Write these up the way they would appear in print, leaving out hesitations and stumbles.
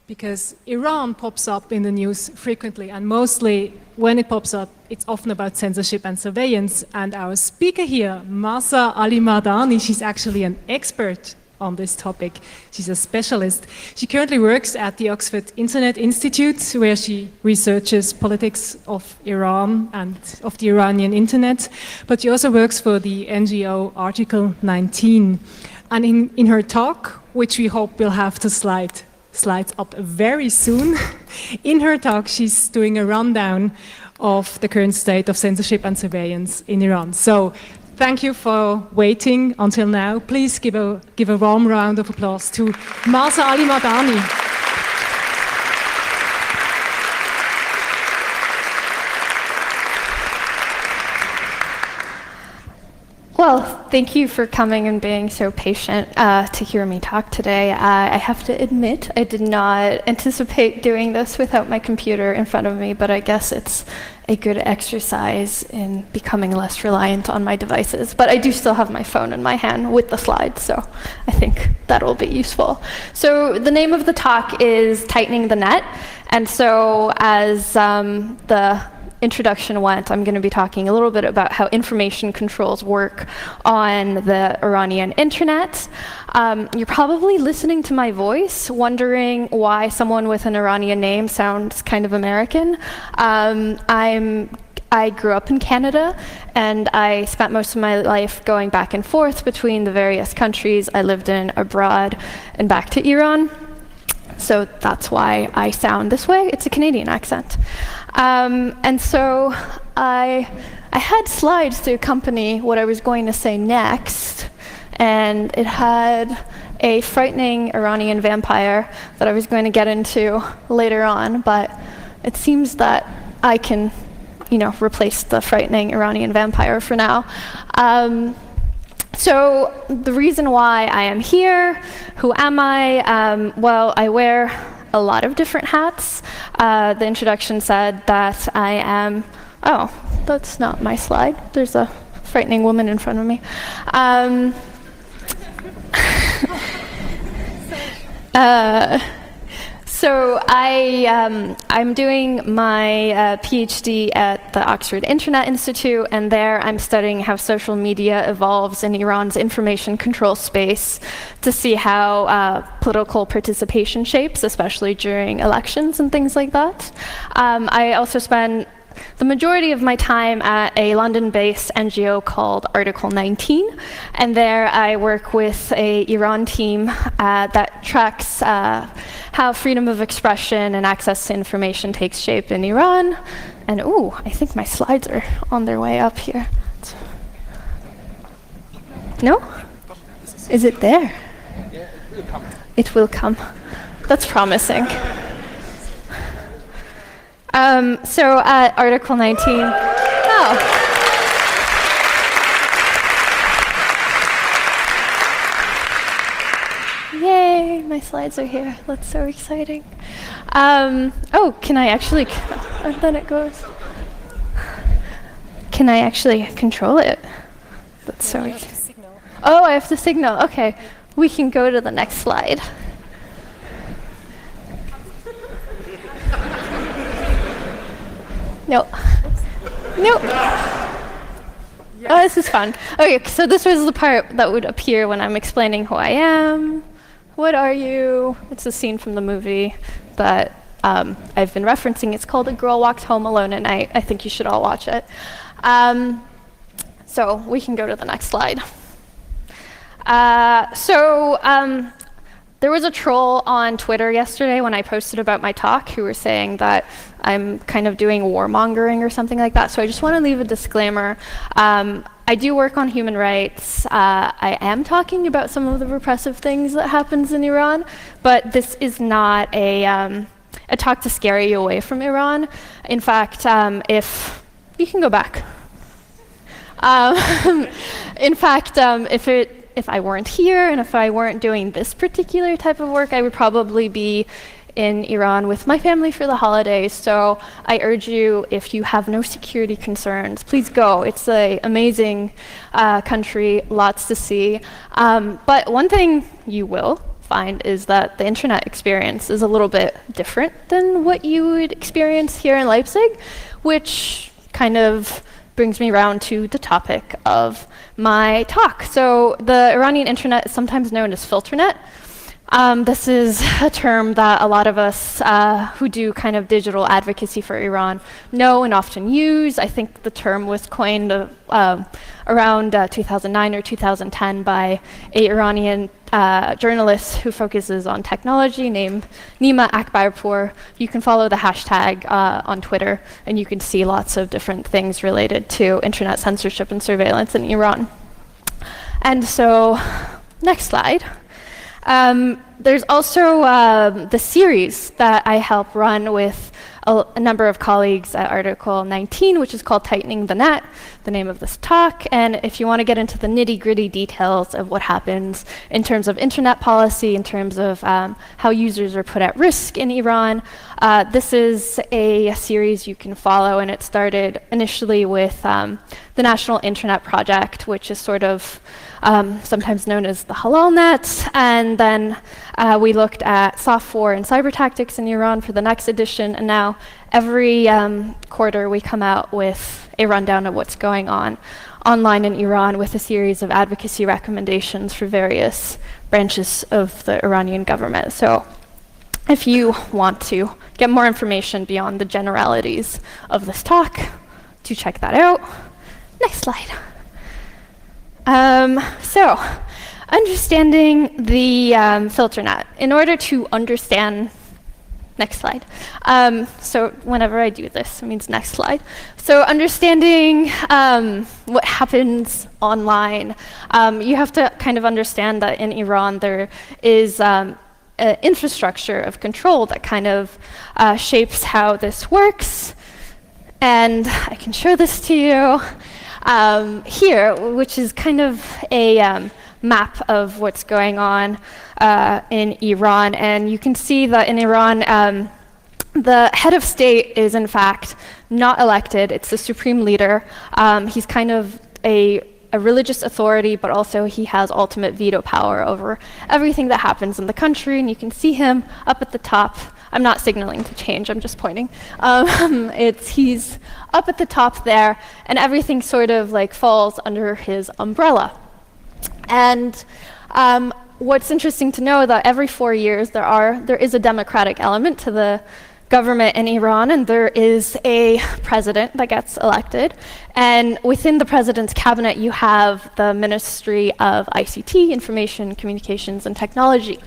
Because Iran pops up in the news frequently, and mostly when it pops up, it's often about censorship and surveillance. And our speaker here, Mahsa Ali Madani, she's actually an expert on this topic. She's a specialist. She currently works at the Oxford Internet Institute, where she researches politics of Iran and of the Iranian internet. But she also works for the NGO Article 19. And in her talk, which we hope will have to slides up very soon. In her talk, she's doing a rundown of the current state of censorship and surveillance in Iran. So thank you for waiting until now. Please give a warm round of applause to Mahsa Ali Madani. Well, thank you for coming and being so patient to hear me talk today. I have to admit, I did not anticipate doing this without my computer in front of me, but I guess it's a good exercise in becoming less reliant on my devices. But I do still have my phone in my hand with the slides, so I think that'll be useful. So the name of the talk is Tightening the Net. And so as the introduction went, I'm going to be talking a little bit about how information controls work on the Iranian internet. You're probably listening to my voice, wondering why someone with an Iranian name sounds kind of American. I grew up in Canada, and I spent most of my life going back and forth between the various countries I lived in abroad and back to Iran. So that's why I sound this way. It's a Canadian accent. And so I had slides to accompany what I was going to say next, and it had a frightening Iranian vampire that I was going to get into later on, but it seems that I can, replace the frightening Iranian vampire for now. So the reason why I am here, who am I? Well, I wear a lot of different hats. The introduction said that I am, oh, that's not my slide. There's a frightening woman in front of me. So I'm doing my PhD at the Oxford Internet Institute, and there I'm studying how social media evolves in Iran's information control space to see how political participation shapes, especially during elections and things like that. I also spend the majority of my time at a London-based NGO called Article 19, and there I work with a Iran team that tracks how freedom of expression and access to information takes shape in Iran. And I think my slides are on their way up here. No? Is it there? Yeah, it will come. It will come. That's promising. So at Article 19, Yay, my slides are here. That's so exciting. Can I actually, and then it goes. Can I actually control it? That's so exciting. Oh, I have to signal. Okay, we can go to the next slide. Nope. Oh, this is fun. Okay, so this was the part that would appear when I'm explaining who I am. What are you? It's a scene from the movie that I've been referencing. It's called A Girl Walks Home Alone at Night. I think you should all watch it. So we can go to the next slide. There was a troll on Twitter yesterday when I posted about my talk who were saying that I'm kind of doing warmongering or something like that. So I just want to leave a disclaimer. I do work on human rights. I am talking about some of the repressive things that happens in Iran, but this is not a talk to scare you away from Iran. In fact, if you can go back. In fact, if I weren't here and if I weren't doing this particular type of work, I would probably be in Iran with my family for the holidays. So I urge you, if you have no security concerns, please go. It's an amazing country, lots to see. But one thing you will find is that the internet experience is a little bit different than what you would experience here in Leipzig, which kind of brings me around to the topic of my talk. So the Iranian internet is sometimes known as filternet. This is a term that a lot of us who do kind of digital advocacy for Iran know and often use. I think the term was coined around 2009 or 2010 by an Iranian journalist who focuses on technology named Nima Akbarpour. You can follow the hashtag on Twitter, and you can see lots of different things related to internet censorship and surveillance in Iran. And so, next slide. There's also the series that I help run with a number of colleagues at Article 19, which is called Tightening the Net, the name of this talk. And if you want to get into the nitty-gritty details of what happens in terms of internet policy, in terms of how users are put at risk in Iran, this is a series you can follow, and it started initially with the National Internet Project, which is sort of sometimes known as the Halal Net, and then we looked at soft war and cyber tactics in Iran for the next edition, and now every quarter we come out with a rundown of what's going on online in Iran with a series of advocacy recommendations for various branches of the Iranian government. So if you want to get more information beyond the generalities of this talk, do check that out. Next slide. So, understanding the filter net. In order to understand, next slide. So whenever I do this, it means next slide. So understanding what happens online, you have to kind of understand that in Iran there is an infrastructure of control that kind of shapes how this works. And I can show this to you here, which is kind of a map of what's going on in Iran. And you can see that in Iran, the head of state is in fact not elected. It's the supreme leader. He's kind of a religious authority, but also he has ultimate veto power over everything that happens in the country. And you can see him up at the top. I'm not signaling to change, I'm just pointing. He's up at the top there, and everything sort of like falls under his umbrella. And what's interesting to know that every 4 years there is a democratic element to the government in Iran, and there is a president that gets elected. And within the president's cabinet, you have the Ministry of ICT, Information, Communications, and Technology.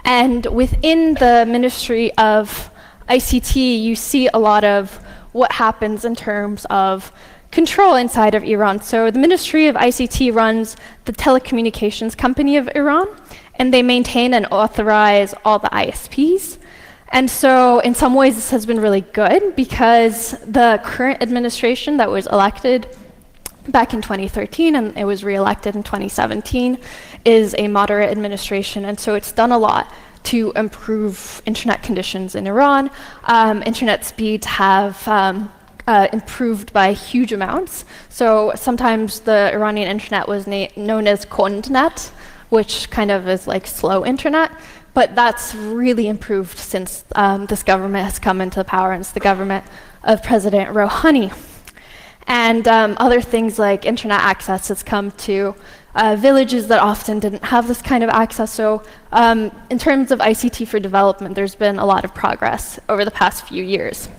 And within the Ministry of ICT, you see a lot of what happens in terms of control inside of Iran. So the Ministry of ICT runs the telecommunications company of Iran, and they maintain and authorize all the ISPs. And so in some ways this has been really good because the current administration that was elected back in 2013 and it was re-elected in 2017 is a moderate administration, and so it's done a lot to improve internet conditions in Iran. Internet speeds have improved by huge amounts. So sometimes the Iranian internet was known as kondnet, which kind of is like slow internet, but that's really improved since this government has come into power, and it's the government of President Rouhani. And other things like internet access has come to villages that often didn't have this kind of access. So in terms of ICT for development, there's been a lot of progress over the past few years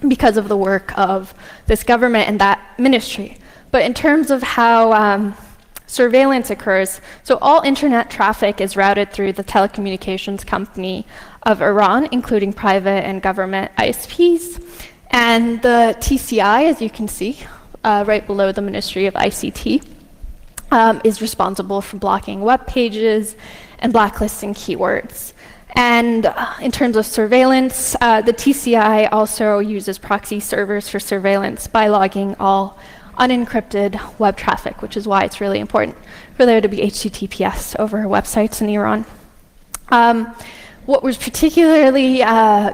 because of the work of this government and that ministry. But in terms of how surveillance occurs, so all internet traffic is routed through the telecommunications company of Iran, including private and government ISPs. And the TCI, as you can see, right below the Ministry of ICT, is responsible for blocking web pages and blacklisting keywords. And in terms of surveillance, the TCI also uses proxy servers for surveillance by logging all unencrypted web traffic, which is why it's really important for there to be HTTPS over websites in Iran. what was particularly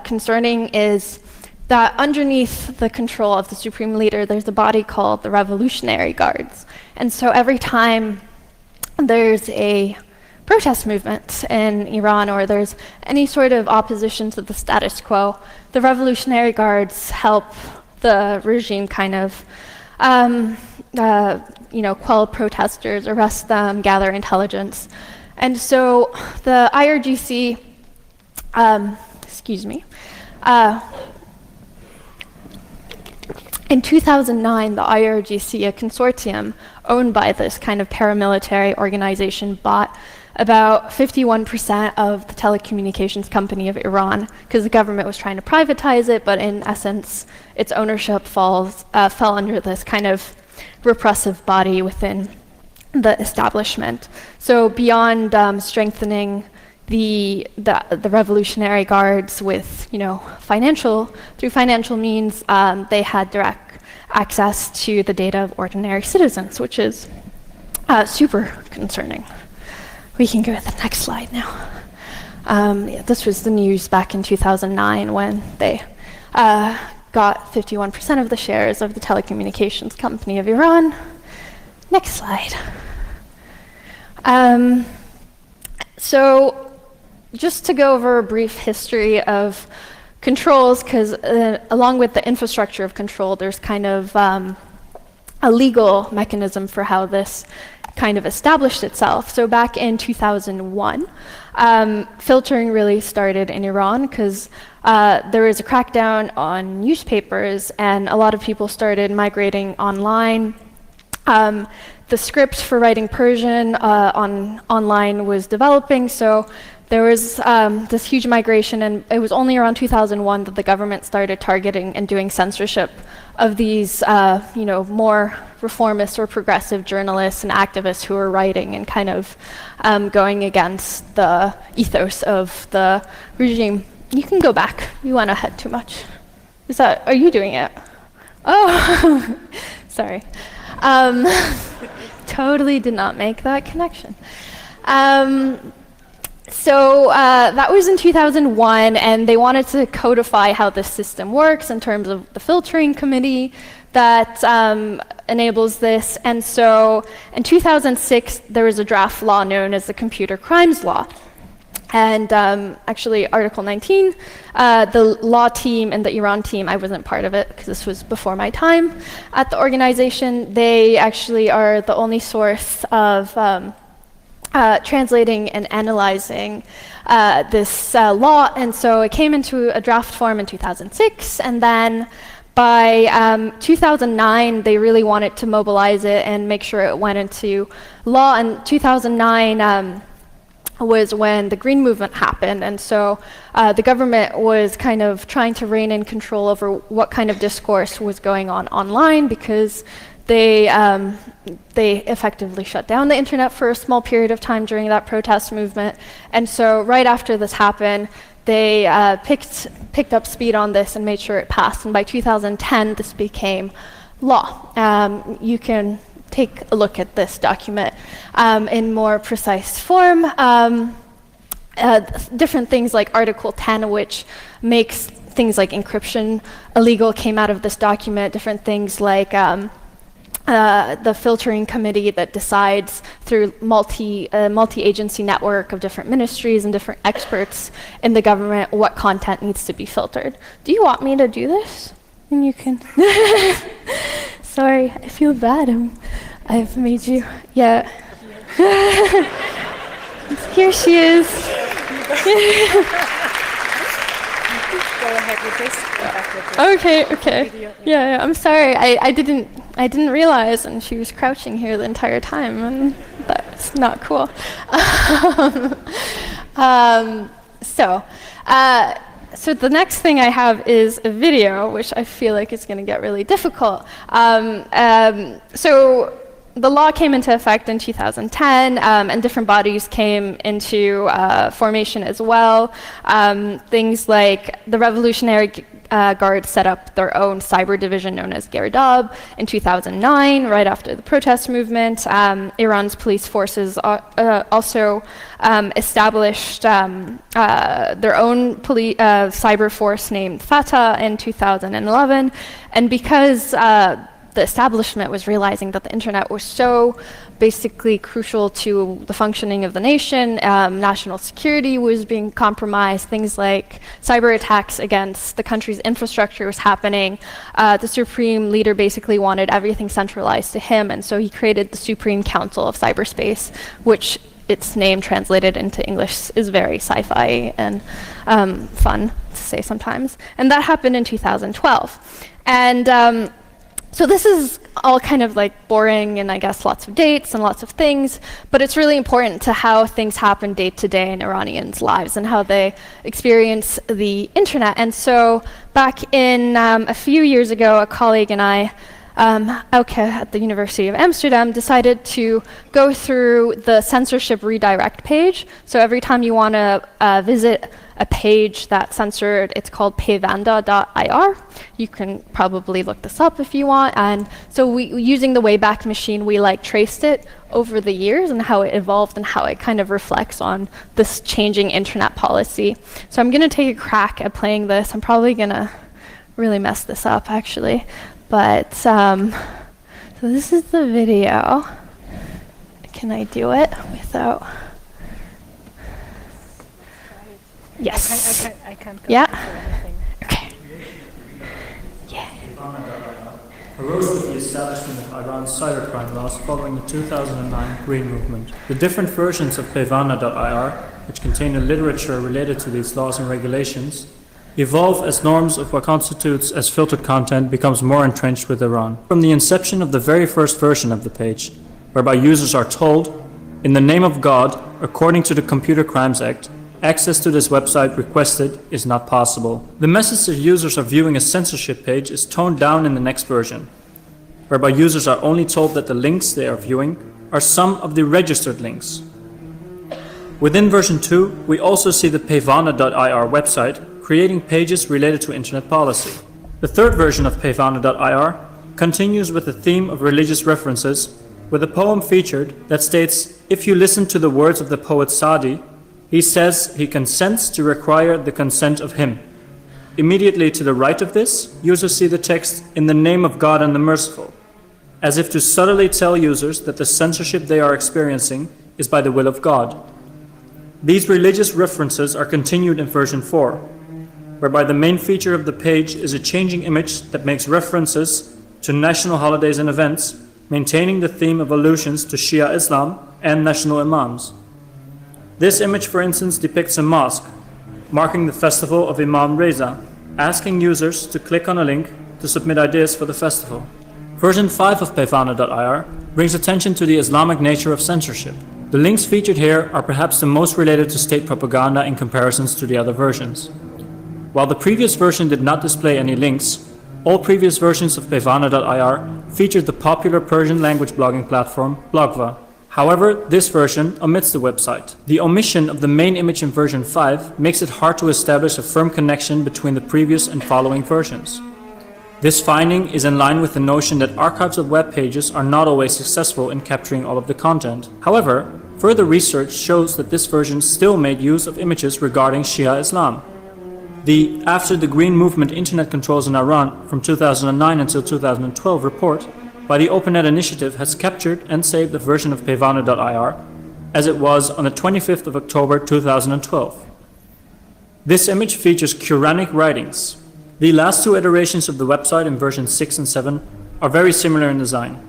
concerning is that underneath the control of the supreme leader, there's a body called the Revolutionary Guards. And so every time there's a protest movement in Iran or there's any sort of opposition to the status quo, the Revolutionary Guards help the regime kind of quell protesters, arrest them, gather intelligence. And so the IRGC, in 2009, the IRGC, a consortium owned by this kind of paramilitary organization, bought about 51% of the telecommunications company of Iran, because the government was trying to privatize it, but in essence, its ownership fell under this kind of repressive body within the establishment. So beyond strengthening the Revolutionary Guards with, through financial means, they had direct access to the data of ordinary citizens, which is super concerning. We can go to the next slide now. This was the news back in 2009 when they got 51% of the shares of the telecommunications company of Iran. Next slide. So just to go over a brief history of controls, because along with the infrastructure of control, there's kind of a legal mechanism for how this kind of established itself. So back in 2001, filtering really started in Iran because there was a crackdown on newspapers and a lot of people started migrating online. The script for writing Persian online was developing, so there was this huge migration, and it was only around 2001 that the government started targeting and doing censorship of these more reformist or progressive journalists and activists who were writing and kind of going against the ethos of the regime. You can go back. You went ahead too much. Are you doing it? Oh, sorry. Totally did not make that connection. So that was in 2001, and they wanted to codify how this system works in terms of the filtering committee that enables this. And so in 2006, there was a draft law known as the Computer Crimes Law. And actually, Article 19, the law team and the Iran team, I wasn't part of it because this was before my time at the organization. They actually are the only source of translating and analyzing this law. And so it came into a draft form in 2006, and then by 2009, they really wanted to mobilize it and make sure it went into law. And 2009 was when the Green Movement happened, and so the government was kind of trying to rein in control over what kind of discourse was going on online, because they effectively shut down the internet for a small period of time during that protest movement. And so right after this happened, they picked up speed on this and made sure it passed. And by 2010, this became law. You can take a look at this document in more precise form. Different things like Article 10, which makes things like encryption illegal, came out of this document. Different things like the filtering committee that decides through multi-agency network of different ministries and different experts in the government what content needs to be filtered. Do you want me to do this? And you can. Sorry, I feel bad. I've made you. Yeah. Here she is. Go ahead with this. Okay. Yeah, I'm sorry. I didn't realize, and she was crouching here the entire time, and that's not cool. So the next thing I have is a video, which I feel like is going to get really difficult. So the law came into effect in 2010, and different bodies came into formation as well. Things like the Revolutionary Guard set up their own cyber division known as Girdab in 2009, right after the protest movement. Iran's police forces also established their own cyber force named Fatah in 2011. And because the establishment was realizing that the internet was so basically crucial to the functioning of the nation, national security was being compromised, things like cyber attacks against the country's infrastructure was happening. The supreme leader basically wanted everything centralized to him, and so he created the Supreme Council of Cyberspace, which its name translated into English is very sci-fi and fun to say sometimes. And that happened in 2012. And so this is all kind of like boring and I guess lots of dates and lots of things, but it's really important to how things happen day to day in Iranians' lives and how they experience the internet. And so back in a few years ago, a colleague and I, Auke at the University of Amsterdam, decided to go through the censorship redirect page. So every time you want to visit a page that's censored, it's called pevanda.ir. You can probably look this up if you want. And so using the Wayback Machine, we traced it over the years and how it evolved and how it kind of reflects on this changing internet policy. So I'm going to take a crack at playing this. I'm probably going to really mess this up, actually. But so this is the video. Can I do it without? Yes. I can't Yeah. anything. Okay. Yeah. Arose with the establishment of Iran's cybercrime laws following the 2009 Green Movement. The different versions of pevana.ir, which contain a literature related to these laws and regulations, evolve as norms of what constitutes as filtered content becomes more entrenched with Iran. From the inception of the very first version of the page, whereby users are told, in the name of God, according to the Computer Crimes Act, access to this website requested is not possible. The message that users are viewing a censorship page is toned down in the next version, whereby users are only told that the links they are viewing are some of the registered links. Within version 2, we also see the pevana.ir website creating pages related to internet policy. The third version of pevana.ir continues with the theme of religious references, with a poem featured that states, if you listen to the words of the poet Sadi, he says he consents to require the consent of him. Immediately to the right of this, users see the text, in the name of God and the Merciful, as if to subtly tell users that the censorship they are experiencing is by the will of God. These religious references are continued in version 4, whereby the main feature of the page is a changing image that makes references to national holidays and events, maintaining the theme of allusions to Shia Islam and national imams. This image, for instance, depicts a mosque, marking the festival of Imam Reza, asking users to click on a link to submit ideas for the festival. Version 5 of pevana.ir brings attention to the Islamic nature of censorship. The links featured here are perhaps the most related to state propaganda in comparisons to the other versions. While the previous version did not display any links, all previous versions of pevana.ir featured the popular Persian language blogging platform Blogva. However, this version omits the website. The omission of the main image in version 5 makes it hard to establish a firm connection between the previous and following versions. This finding is in line with the notion that archives of web pages are not always successful in capturing all of the content. However, further research shows that this version still made use of images regarding Shia Islam. The After the Green Movement Internet Controls in Iran from 2009 until 2012 report by the OpenNet Initiative has captured and saved a version of pevana.ir as it was on the 25th of October 2012. This image features Quranic writings. The last two iterations of the website in versions 6 and 7 are very similar in design.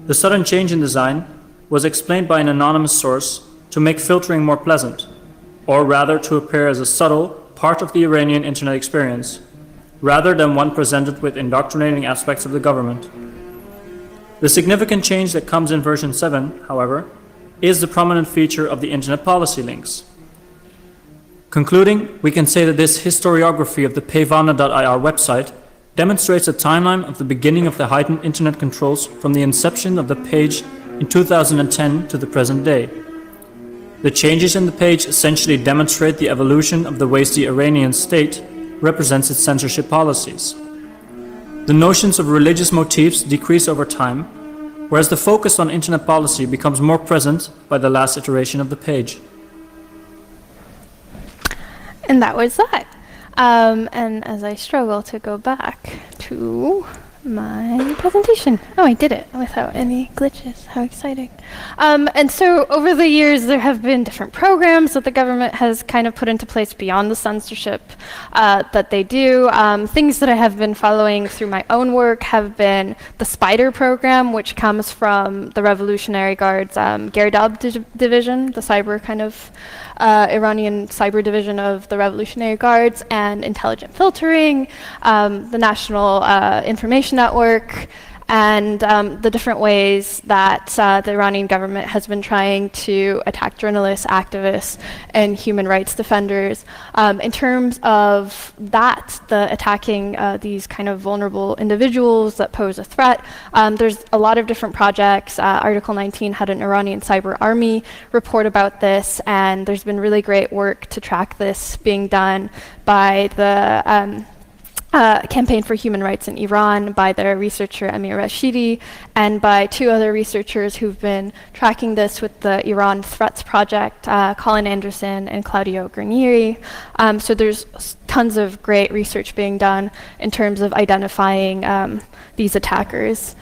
The sudden change in design was explained by an anonymous source to make filtering more pleasant, or rather to appear as a subtle part of the Iranian internet experience, rather than one presented with indoctrinating aspects of the government. The significant change that comes in version 7, however, is the prominent feature of the internet policy links. Concluding, we can say that this historiography of the pevana.ir website demonstrates a timeline of the beginning of the heightened internet controls from the inception of the page in 2010 to the present day. The changes in the page essentially demonstrate the evolution of the ways the Iranian state represents its censorship policies. The notions of religious motifs decrease over time, whereas the focus on internet policy becomes more present by the last iteration of the page. And that was that. And as I struggle to go back to my presentation. Oh, I did it without any glitches. How exciting. And so over the years, there have been different programs that the government has kind of put into place beyond the censorship that they do. Things that I have been following through my own work have been the SPIDER program, which comes from the Revolutionary Guard's Gerdab division, the cyber kind of Iranian cyber division of the Revolutionary Guards, and intelligent filtering, the National Information Network, and the different ways that the Iranian government has been trying to attack journalists, activists, and human rights defenders. In terms of that, the attacking these kind of vulnerable individuals that pose a threat, there's a lot of different projects. Article 19 had an Iranian cyber army report about this, and there's been really great work to track this being done by the Campaign for Human Rights in Iran, by their researcher Amir Rashidi, and by two other researchers who've been tracking this with the Iran Threats Project, Colin Anderson and Claudio Guarnieri. So there's tons of great research being done in terms of identifying these attackers.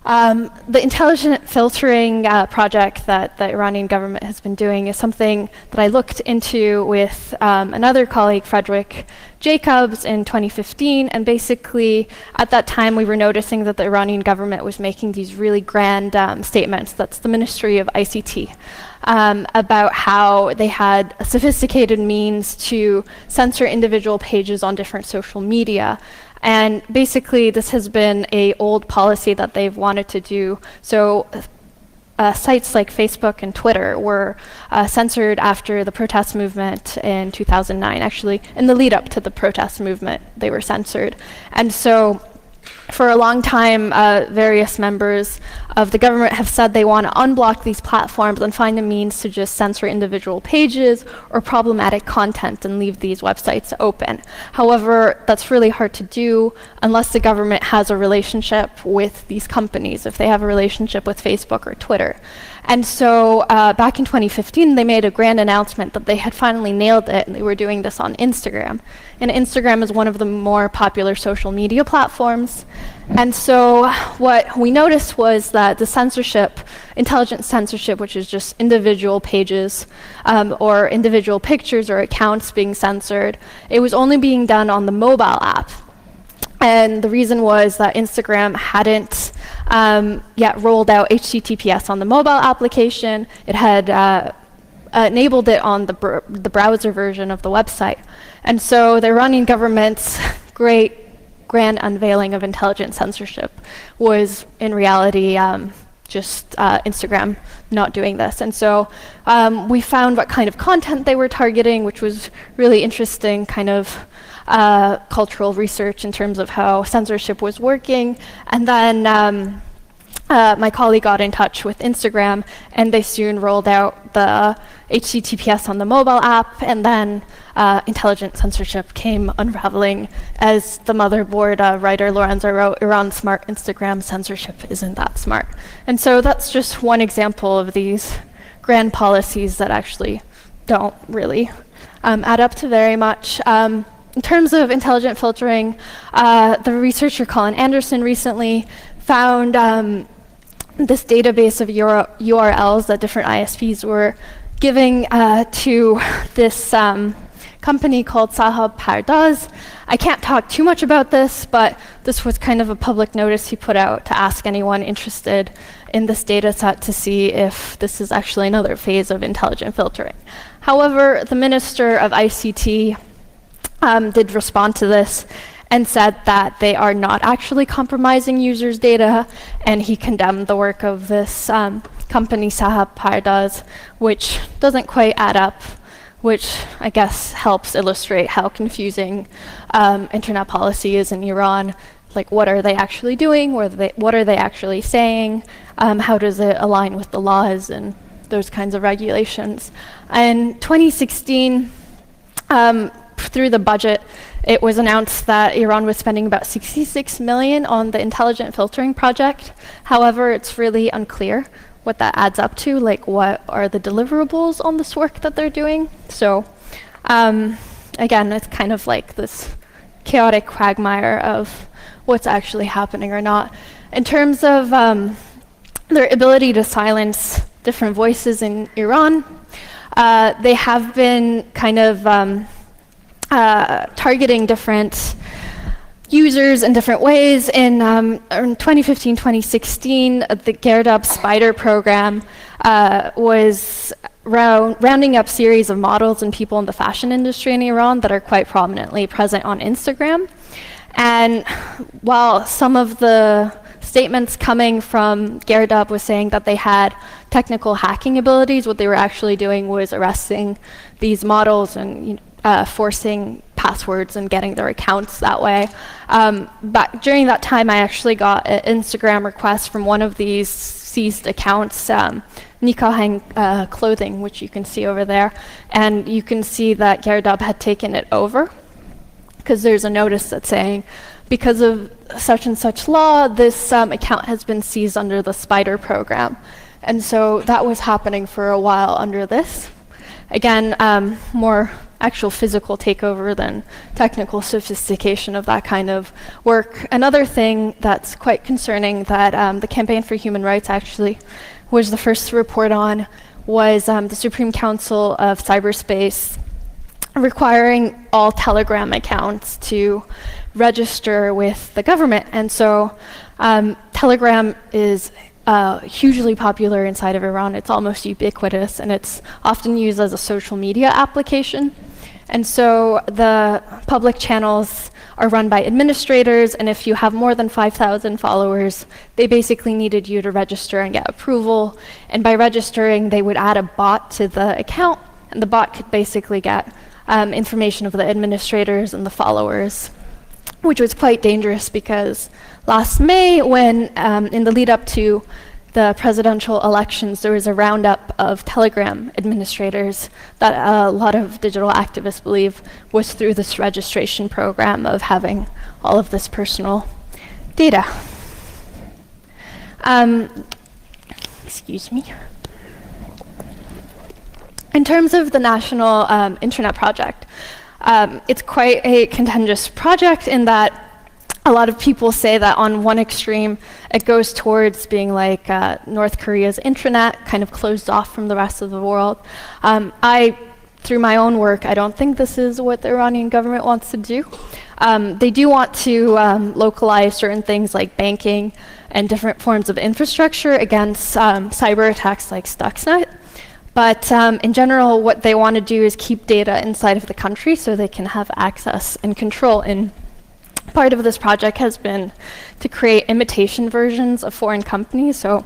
The intelligent filtering project that the Iranian government has been doing is something that I looked into with another colleague, Frederick Jacobs, in 2015. And basically, at that time, we were noticing that the Iranian government was making these really grand statements. That's the Ministry of ICT. About how they had a sophisticated means to censor individual pages on different social media. And basically, this has been an old policy that they've wanted to do. So sites like Facebook and Twitter were censored after the protest movement in 2009. Actually, in the lead up to the protest movement, they were censored. And so for a long time, various members of the government have said they want to unblock these platforms and find a means to just censor individual pages or problematic content and leave these websites open. However, that's really hard to do unless the government has a relationship with these companies, if they have a relationship with Facebook or Twitter. And so back in 2015, they made a grand announcement that they had finally nailed it, and they were doing this on Instagram. And Instagram is one of the more popular social media platforms. And so what we noticed was that the censorship, intelligent censorship, which is just individual pages or individual pictures or accounts being censored, it was only being done on the mobile app. And the reason was that Instagram hadn't yet rolled out HTTPS on the mobile application. It had enabled it on the browser version of the website. And so the Iranian government's great grand unveiling of intelligent censorship was in reality just Instagram not doing this. And so we found what kind of content they were targeting, which was really interesting kind of cultural research in terms of how censorship was working. And then my colleague got in touch with Instagram, and they soon rolled out the HTTPS on the mobile app, and then intelligent censorship came unraveling. As the motherboard writer Lorenzo wrote, Iran smart, Instagram censorship isn't that smart. And so that's just one example of these grand policies that actually don't really add up to very much. In terms of intelligent filtering, the researcher Colin Anderson recently found this database of URLs that different ISPs were giving to this company called Sahab Pardaz. I can't talk too much about this, but this was kind of a public notice he put out to ask anyone interested in this data set to see if this is actually another phase of intelligent filtering. However, the Minister of ICT did respond to this and said that they are not actually compromising users' data, and he condemned the work of this company, Sahab Pardaz, which doesn't quite add up, which I guess helps illustrate how confusing internet policy is in Iran. Like, what are they actually doing? What are they actually saying? How does it align with the laws and those kinds of regulations? In 2016, through the budget, it was announced that Iran was spending about 66 million on the intelligent filtering project. However, it's really unclear what that adds up to, like what are the deliverables on this work that they're doing. So again, it's kind of like this chaotic quagmire of what's actually happening or not. In terms of their ability to silence different voices in Iran, they have been kind of targeting different users in different ways. In 2015, 2016, the Gerdab Spider program was rounding up series of models and people in the fashion industry in Iran that are quite prominently present on Instagram. And while some of the statements coming from Gerdab was saying that they had technical hacking abilities, what they were actually doing was arresting these models and forcing passwords and getting their accounts that way. But during that time, I actually got an Instagram request from one of these seized accounts, Nikah Clothing, which you can see over there. And you can see that Gerdab had taken it over, because there's a notice that's saying, because of such and such law, this account has been seized under the Spider program. And so that was happening for a while under this. Again, more actual physical takeover than technical sophistication of that kind of work. Another thing that's quite concerning that the Campaign for Human Rights actually was the first to report on was the Supreme Council of Cyberspace requiring all Telegram accounts to register with the government. And so Telegram is hugely popular inside of Iran. It's almost ubiquitous, and it's often used as a social media application. And so the public channels are run by administrators, and if you have more than 5,000 followers, they basically needed you to register and get approval. And by registering, they would add a bot to the account, and the bot could basically get information of the administrators and the followers, which was quite dangerous because last May, when in the lead up to the presidential elections, there was a roundup of Telegram administrators that a lot of digital activists believe was through this registration program of having all of this personal data. Excuse me. In terms of the National Internet Project, it's quite a contentious project in that a lot of people say that on one extreme, it goes towards being like North Korea's intranet, kind of closed off from the rest of the world. Through my own work, I don't think this is what the Iranian government wants to do. They do want to localize certain things like banking and different forms of infrastructure against cyber attacks like Stuxnet. But in general, what they want to do is keep data inside of the country so they can have access and control. And part of this project has been to create imitation versions of foreign companies. So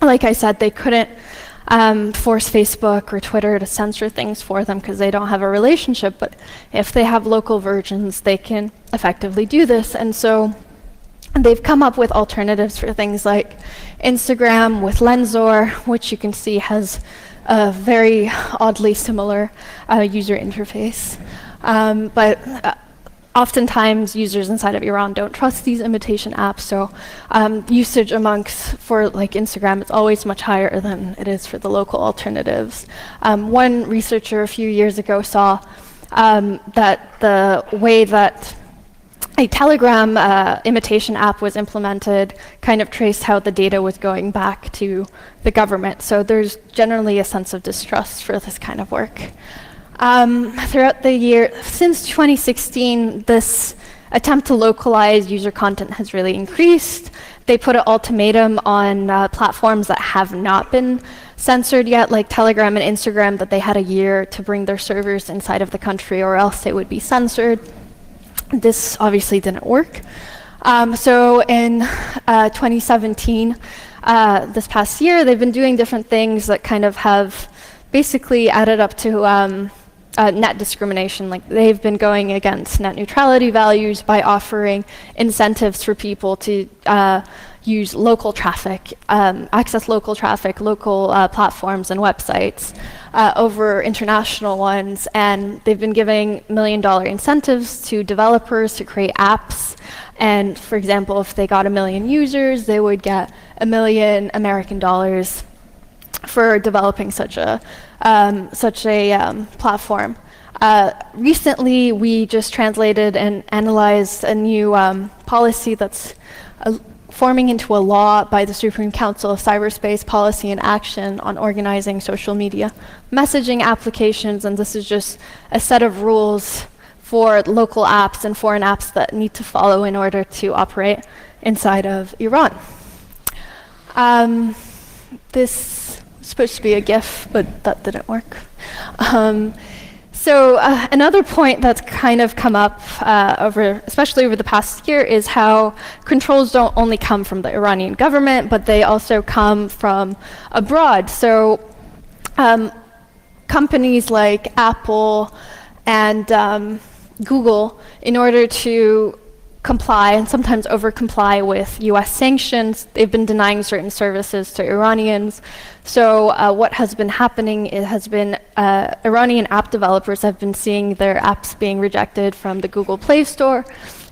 like I said, they couldn't force Facebook or Twitter to censor things for them because they don't have a relationship. But if they have local versions, they can effectively do this. And so they've come up with alternatives for things like Instagram with Lensor, which you can see has a very oddly similar user interface. But oftentimes users inside of Iran don't trust these imitation apps, so usage for like Instagram is always much higher than it is for the local alternatives. One researcher a few years ago saw that the way that a Telegram imitation app was implemented kind of traced how the data was going back to the government. So there's generally a sense of distrust for this kind of work. Throughout the year, since 2016, this attempt to localize user content has really increased. They put an ultimatum on platforms that have not been censored yet, like Telegram and Instagram, that they had a year to bring their servers inside of the country or else they would be censored. This obviously didn't work. So in 2017, this past year, they've been doing different things that kind of have basically added up to net discrimination. Like they've been going against net neutrality values by offering incentives for people to use local traffic, access local traffic, local platforms and websites. over international ones, and they've been giving $1 million incentives to developers to create apps. And for example, if they got 1 million users, they would get $1 million American dollars for developing such a platform. Recently, we just translated and analyzed a new policy that's forming into a law by the Supreme Council of Cyberspace Policy and Action on organizing social media messaging applications, and this is just a set of rules for local apps and foreign apps that need to follow in order to operate inside of Iran. This was supposed to be a GIF, but that didn't work. So another point that's kind of come up especially over the past year, is how controls don't only come from the Iranian government, but they also come from abroad. So companies like Apple and Google, in order to comply and sometimes over-comply with US sanctions, they've been denying certain services to Iranians. So what has been happening, it has been Iranian app developers have been seeing their apps being rejected from the Google Play Store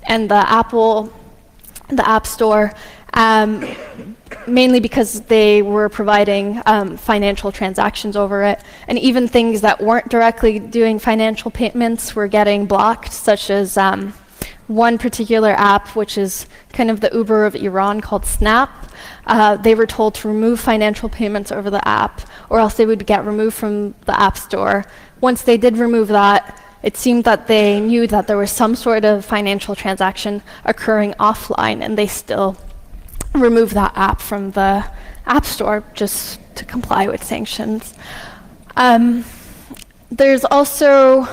and the App Store, mainly because they were providing financial transactions over it. And even things that weren't directly doing financial payments were getting blocked, such as one particular app, which is kind of the Uber of Iran, called Snap. They were told to remove financial payments over the app, or else they would get removed from the App Store. Once they did remove that, it seemed that they knew that there was some sort of financial transaction occurring offline, and they still removed that app from the App Store just to comply with sanctions. There's also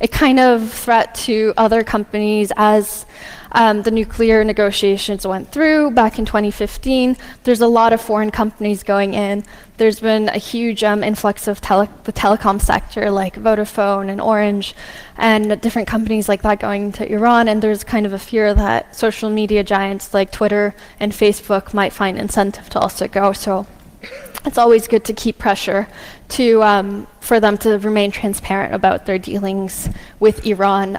a kind of threat to other companies as the nuclear negotiations went through back in 2015. There's a lot of foreign companies going in. There's been a huge influx of the telecom sector, like Vodafone and Orange, and different companies like that going to Iran. And there's kind of a fear that social media giants like Twitter and Facebook might find incentive to also go. So it's always good to keep pressure to for them to remain transparent about their dealings with Iran.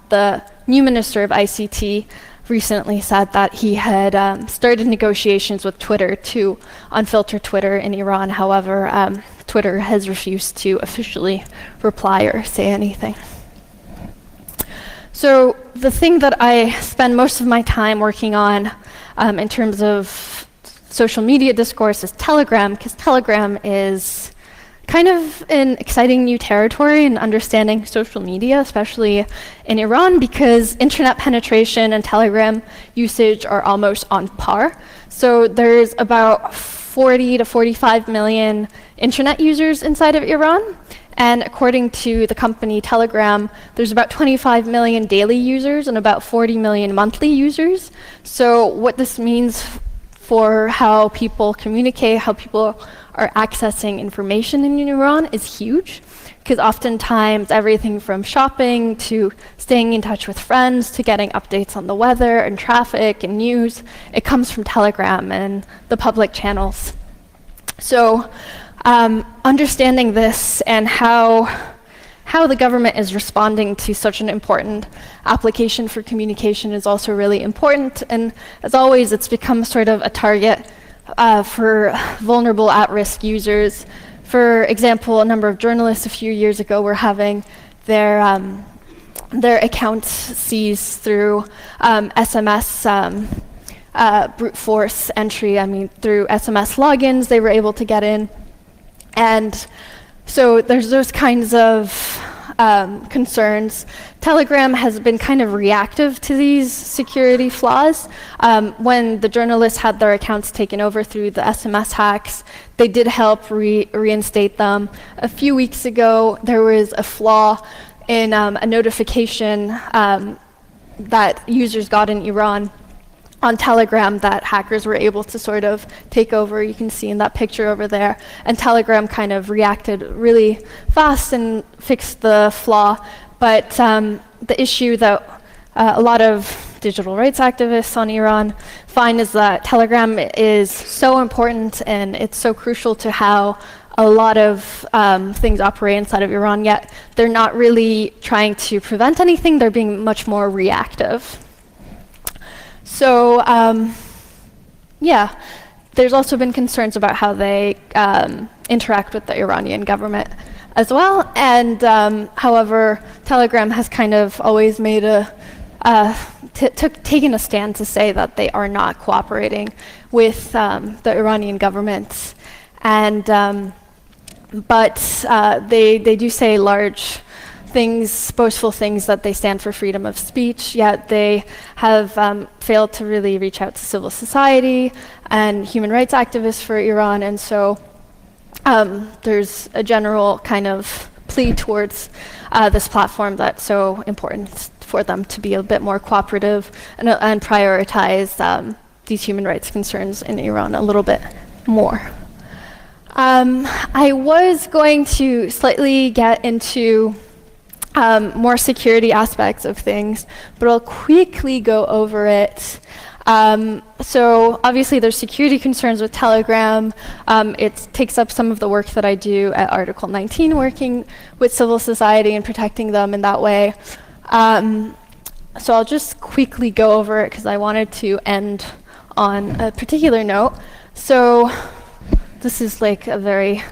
The new minister of ICT recently said that he had started negotiations with Twitter to unfilter Twitter in Iran. However, Twitter has refused to officially reply or say anything. So the thing that I spend most of my time working on in terms of social media discourse is Telegram, because Telegram is kind of an exciting new territory in understanding social media, especially in Iran, because internet penetration and Telegram usage are almost on par. So there's about 40 to 45 million internet users inside of Iran. And according to the company Telegram, there's about 25 million daily users and about 40 million monthly users. So what this means for how people communicate, how people are accessing information in Iran is huge, because oftentimes everything from shopping to staying in touch with friends to getting updates on the weather and traffic and news, it comes from Telegram and the public channels. So understanding this and how the government is responding to such an important application for communication is also really important. And as always, it's become sort of a target for vulnerable at-risk users. For example, a number of journalists a few years ago were having their accounts seized through SMS brute force entry. I mean, through SMS logins, they were able to get in. And so there's those kinds of concerns. Telegram has been kind of reactive to these security flaws. When the journalists had their accounts taken over through the SMS hacks, they did help reinstate them. A few weeks ago, there was a flaw in a notification that users got in Iran on Telegram that hackers were able to sort of take over. You can see in that picture over there. And Telegram kind of reacted really fast and fixed the flaw. But the issue that a lot of digital rights activists on Iran find is that Telegram is so important and it's so crucial to how a lot of things operate inside of Iran, yet they're not really trying to prevent anything. They're being much more reactive. So, yeah, there's also been concerns about how they interact with the Iranian government as well. And however, Telegram has kind of always made taken a stand to say that they are not cooperating with the Iranian government. And but they do say large things, boastful things, that they stand for freedom of speech, yet they have failed to really reach out to civil society and human rights activists for Iran. And so there's a general kind of plea towards this platform that's so important for them to be a bit more cooperative and prioritize these human rights concerns in Iran a little bit more. I was going to slightly get into more security aspects of things, but I'll quickly go over it. So obviously there's security concerns with Telegram. It takes up some of the work that I do at Article 19, working with civil society and protecting them in that way. So I'll just quickly go over it because I wanted to end on a particular note. So this is like a very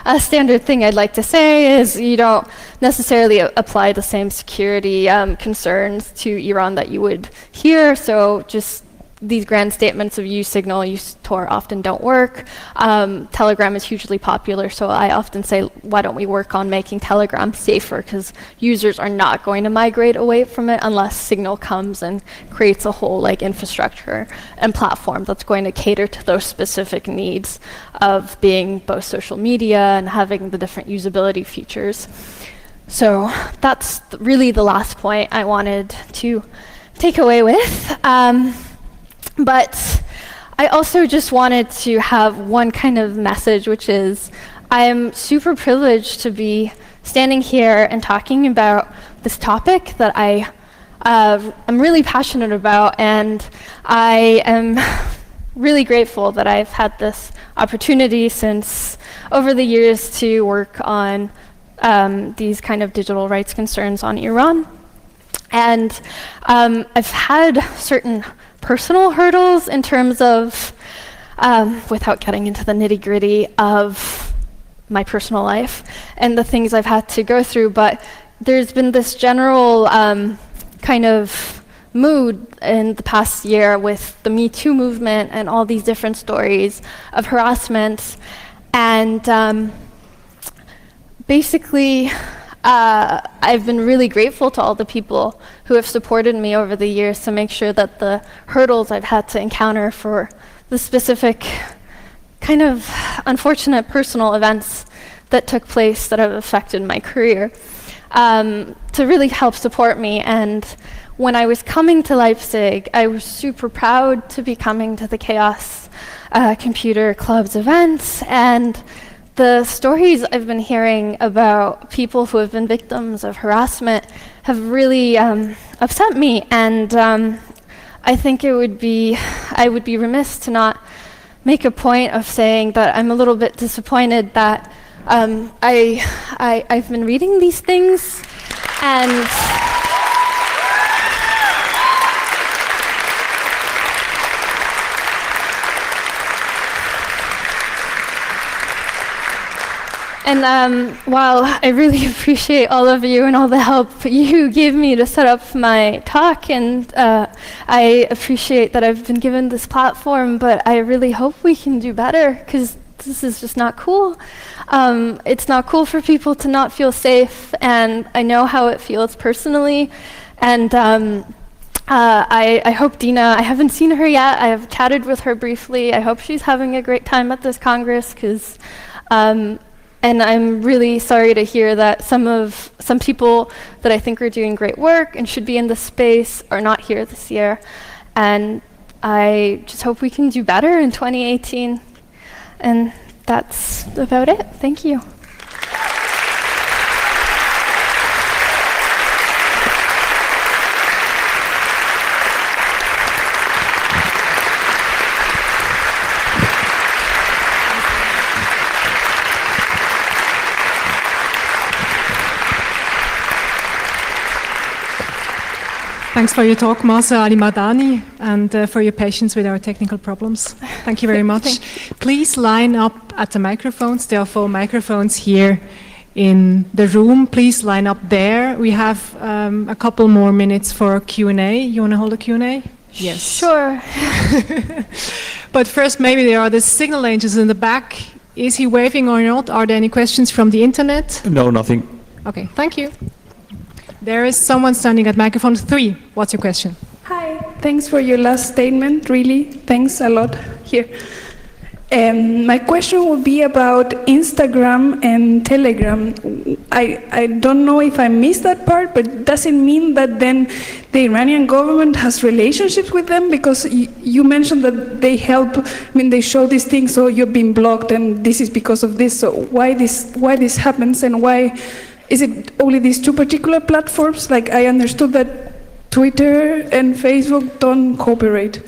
a standard thing I'd like to say is you don't necessarily apply the same security concerns to Iran that you would here. So just these grand statements of use signal, use Tor often don't work. Telegram is hugely popular, so I often say, why don't we work on making Telegram safer? Because users are not going to migrate away from it unless Signal comes and creates a whole like infrastructure and platform that's going to cater to those specific needs of being both social media and having the different usability features. So that's really the last point I wanted to take away with. But I also just wanted to have one kind of message, which is I am super privileged to be standing here and talking about this topic that I'm really passionate about, and I am really grateful that I've had this opportunity since over the years to work on these kind of digital rights concerns on Iran. And I've had certain personal hurdles in terms of, without getting into the nitty-gritty of my personal life and the things I've had to go through, but there's been this general kind of mood in the past year with the Me Too movement and all these different stories of harassment. And basically, I've been really grateful to all the people who have supported me over the years to make sure that the hurdles I've had to encounter for the specific kind of unfortunate personal events that took place that have affected my career, to really help support me. And when I was coming to Leipzig, I was super proud to be coming to the Chaos Computer Club's events, and the stories I've been hearing about people who have been victims of harassment have really upset me, and I think I would be remiss to not make a point of saying that I'm a little bit disappointed that I've been reading these things, and while I really appreciate all of you and all the help you gave me to set up my talk, and I appreciate that I've been given this platform, but I really hope we can do better, because this is just not cool. It's not cool for people to not feel safe, and I know how it feels personally. And I hope Dina, I haven't seen her yet, I have chatted with her briefly. I hope she's having a great time at this Congress, because and I'm really sorry to hear that some people that I think are doing great work and should be in this space are not here this year. And I just hope we can do better in 2018. And that's about it. Thank you. Thanks for your talk, Masa Ali Madani, and for your patience with our technical problems. Thank you very much. Please line up at the microphones. There are 4 microphones here in the room. Please line up there. We have a couple more minutes for Q&A. You want to hold a Q&A? Yes. Sure. But first, maybe there are the signal angels in the back. Is he waving or not? Are there any questions from the internet? No, nothing. Okay, thank you. There is someone standing at microphone 3. What's your question? Hi, thanks for your last statement, really. Thanks a lot here. My question would be about Instagram and Telegram. I don't know if I missed that part, but does it mean that then the Iranian government has relationships with them? Because you mentioned that they help, they show these things, so you've been blocked and this is because of this. So why this happens, and why is it only these 2 particular platforms? Like, I understood that Twitter and Facebook don't cooperate.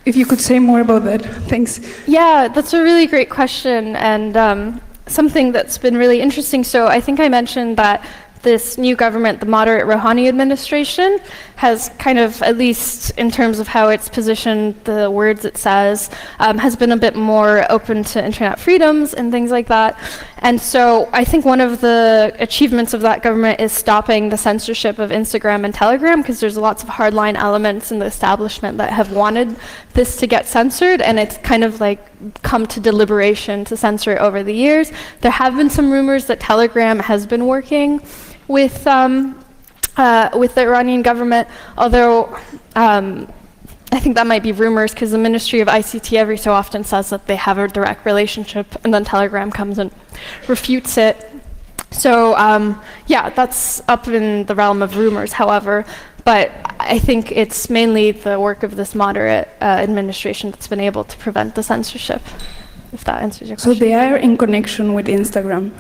If you could say more about that. Thanks. Yeah, that's a really great question, and something that's been really interesting. So I think I mentioned that this new government, the moderate Rouhani administration, has kind of, at least in terms of how it's positioned, the words it says, has been a bit more open to internet freedoms and things like that. And so I think one of the achievements of that government is stopping the censorship of Instagram and Telegram, because there's lots of hardline elements in the establishment that have wanted this to get censored, and it's kind of like come to deliberation to censor it over the years. There have been some rumors that Telegram has been working with the Iranian government, although I think that might be rumors, because the Ministry of ICT every so often says that they have a direct relationship, and then Telegram comes and refutes it. So yeah, that's up in the realm of rumors, however, but I think it's mainly the work of this moderate administration that's been able to prevent the censorship, if that answers your question. So they are in connection with Instagram?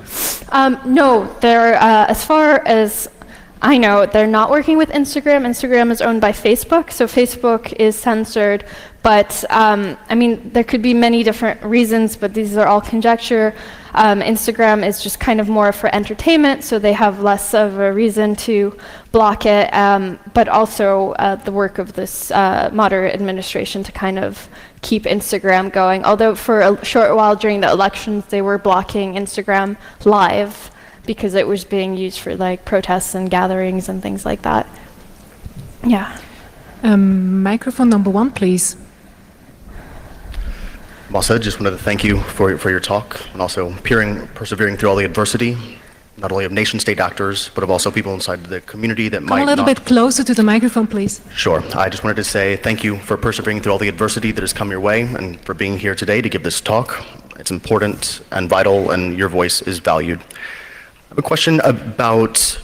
No, they're, as far as I know, they're not working with Instagram. Instagram is owned by Facebook, so Facebook is censored. But, I mean, there could be many different reasons, but these are all conjecture. Instagram is just kind of more for entertainment, so they have less of a reason to block it. But also the work of this moderate administration to kind of keep Instagram going. Although for a short while during the elections, they were blocking Instagram Live, because it was being used for like protests and gatherings and things like that. Yeah. Microphone number 1, please. Masa, just wanted to thank you for your talk, and also persevering through all the adversity, not only of nation-state actors, but of also people inside the community that might not... Come a little bit closer to the microphone, please. Sure. I just wanted to say thank you for persevering through all the adversity that has come your way, and for being here today to give this talk. It's important and vital, and your voice is valued. I have a question about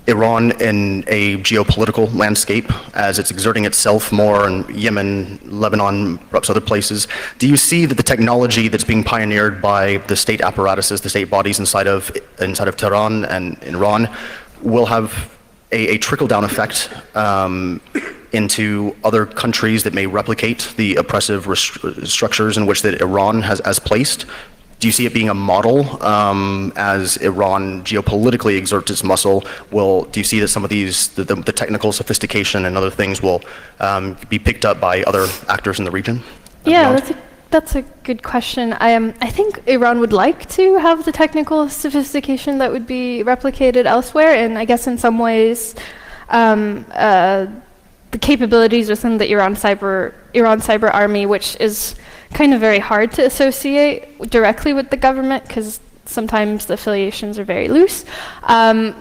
Iran in a geopolitical landscape as it's exerting itself more in Yemen, Lebanon, perhaps other places. Do you see that the technology that's being pioneered by the state apparatuses, the state bodies inside of Tehran and in Iran will have a trickle-down effect into other countries that may replicate the oppressive structures in which that Iran has placed? Do you see it being a model as Iran geopolitically exerts its muscle? Do you see that some of these, the technical sophistication and other things will be picked up by other actors in the region? Yeah, that's a good question. I think Iran would like to have the technical sophistication that would be replicated elsewhere, and I guess in some ways the capabilities within the Iran cyber army, which is kind of very hard to associate directly with the government because sometimes the affiliations are very loose.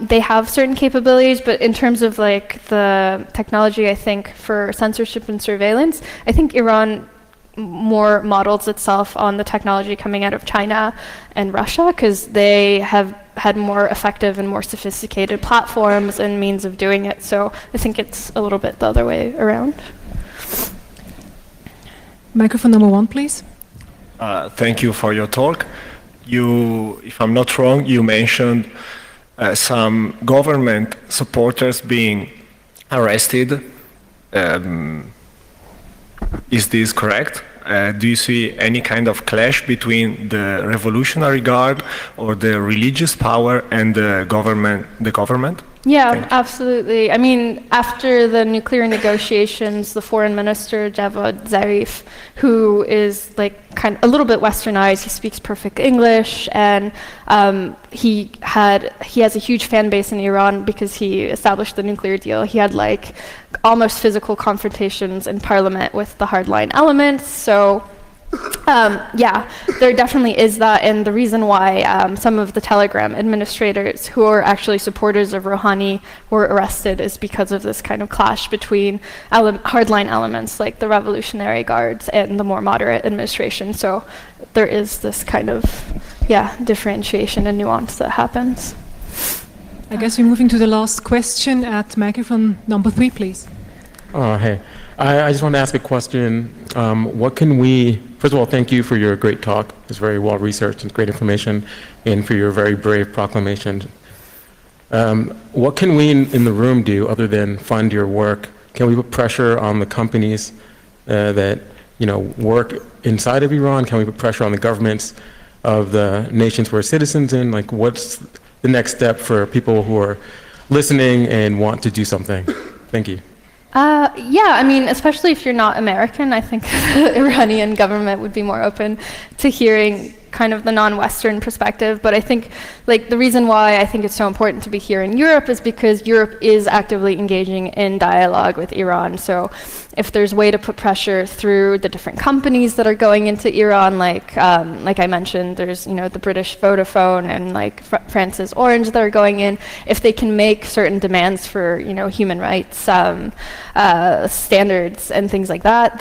They have certain capabilities, but in terms of like the technology, I think for censorship and surveillance, I think Iran more models itself on the technology coming out of China and Russia, because they have had more effective and more sophisticated platforms and means of doing it. So I think it's a little bit the other way around. Microphone number 1, please. Thank you for your talk. If I'm not wrong, you mentioned some government supporters being arrested. Is this correct? Do you see any kind of clash between the Revolutionary Guard or the religious power and the government? Yeah, absolutely. I mean, after the nuclear negotiations, the foreign minister, Javad Zarif, who is like kind of a little bit westernized, he speaks perfect English, and he has a huge fan base in Iran because he established the nuclear deal. He had like almost physical confrontations in parliament with the hardline elements. So yeah, there definitely is that, and the reason why some of the Telegram administrators who are actually supporters of Rouhani were arrested is because of this kind of clash between hardline elements like the Revolutionary Guards and the more moderate administration. So there is this kind of, differentiation and nuance that happens. I guess we're moving to the last question at microphone number 3, please. Hey, I just want to ask a question. What can we, first of all, thank you for your great talk. It's very well researched and great information, and for your very brave proclamation. What can we in the room do other than fund your work? Can we put pressure on the companies that work inside of Iran? Can we put pressure on the governments of the nations we're citizens in? Like, what's the next step for people who are listening and want to do something? Thank you. Yeah, I mean, especially if you're not American, I think the Iranian government would be more open to hearing kind of the non-Western perspective. But I think, like, the reason why I think it's so important to be here in Europe is because Europe is actively engaging in dialogue with Iran. So if there's a way to put pressure through the different companies that are going into Iran, like I mentioned, there's, the British Vodafone and like France's Orange that are going in, if they can make certain demands for, human rights standards and things like that,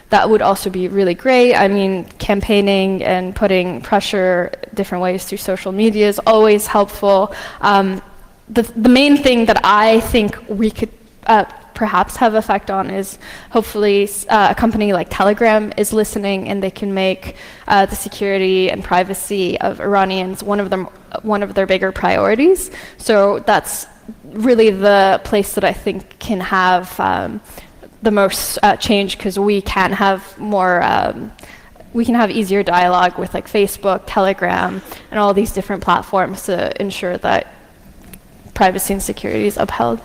that would also be really great. I mean, campaigning and putting pressure different ways through social media is always helpful. The main thing that I think we could perhaps have effect on is hopefully a company like Telegram is listening and they can make the security and privacy of Iranians one of their bigger priorities. So that's really the place that I think can have the most change, because we can have more, we can have easier dialogue with like Facebook, Telegram, and all these different platforms to ensure that privacy and security is upheld.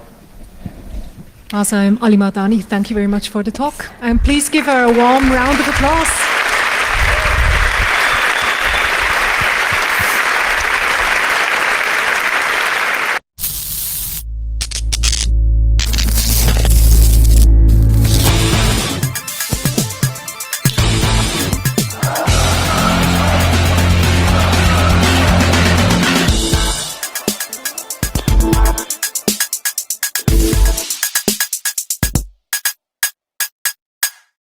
Masa Ali Madani, thank you very much for the talk. And please give her a warm round of applause.